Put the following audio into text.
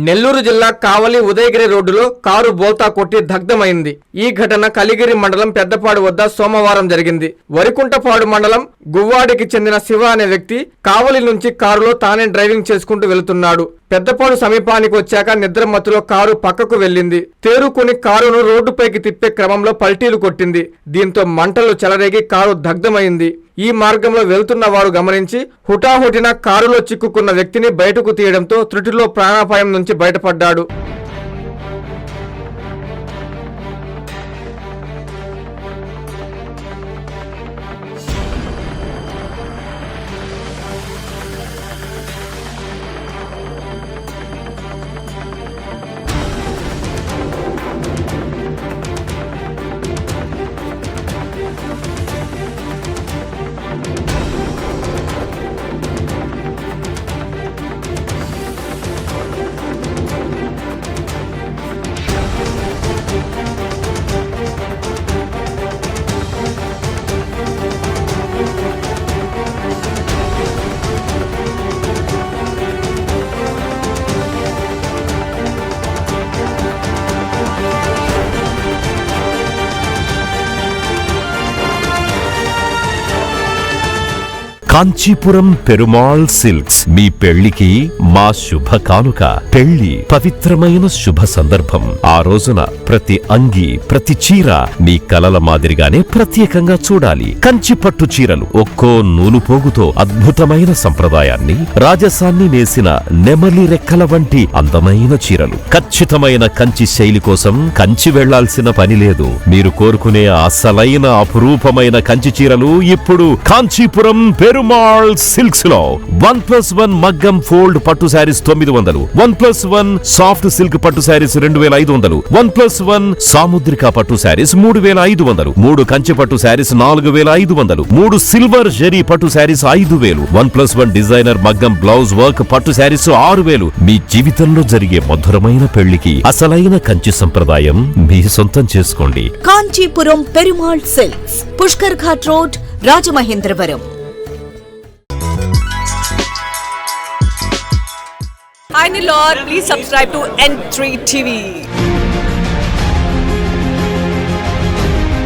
నెల్లూరు జిల్లా కావలి ఉదయగిరి రోడ్డులో కారు బోల్తా కొట్టి దగ్ధమైంది. ఈ ఘటన కలిగిరి మండలం పెద్దపాడు వద్ద సోమవారం జరిగింది. వరికుంటపాడు మండలం గువ్వాడికి చెందిన శివ అనే వ్యక్తి కావలి నుంచి కారులో తానే డ్రైవింగ్ చేసుకుంటూ వెళుతున్నాడు. పెద్దపాడు సమీపానికి వచ్చాక నిద్రమత్తులో కారు పక్కకు వెళ్లింది. తేరుకుని కారును రోడ్డుపైకి తిప్పే క్రమంలో పల్టీలు కొట్టింది. దీంతో మంటలు చెలరేగి కారు దగ్ధమైంది. ఈ మార్గంలో వెళ్తున్న వారు గమనించి హుటాహుటిన కారులో చిక్కుకున్న వ్యక్తిని బయటకు తీయడంతో త్రుటిలో ప్రాణాపాయం నుంచి బయటపడ్డాడు. కాంచీపురం పెరుమాళ్ సిల్క్స్ మీ పెళ్లికి మా శుభ కానుక. పెళ్లి పవిత్రమైన శుభ సందర్భం. ఆ రోజున ప్రతి అంగి ప్రతి చీర మీ కలల మాదిరిగానే ప్రత్యేకంగా చూడాలి. కంచి పట్టు చీరలు ఒక్కో నూలు పోగుతో అద్భుతమైన సంప్రదాయాన్ని రాజసాన్ని నేసిన నెమలి రెక్కల వంటి అందమైన చీరలు. ఖచ్చితమైన కంచి శైలి కోసం కంచి వెళ్లాల్సిన పని లేదు. మీరు కోరుకునే అసలైన అపురూపమైన కంచి చీరలు ఇప్పుడు కాంచీపురం పెరుమాళ్ సిల్క్స్ లో 1+1 మగ్గం ఫోల్డ్ పట్టు శారీస్ 900, 1+1 సాఫ్ట్ సిల్క్ పట్టు శారీస్ 2500, 1+1 సాముద్రిక పట్టు శారీస్ 3500, 3 కంచి పట్టు శారీస్ 4500, 3 సిల్వర్ జరీ పట్టు శారీస్ 5000, 1+1 డిజైనర్ మగ్గం బ్లౌజ్ వర్క్ పట్టు శారీస్ 6000. మీ జీవితంలో జరిగే మధురమైన పెళ్లికి అసలైన కంచి సంప్రదాయం మీ సొంతం చేసుకోండి. Kanchipuram Perumal silks, Pushkar ghat road, Rajamahendravaram. Hi Nilor, please subscribe to N3 TV.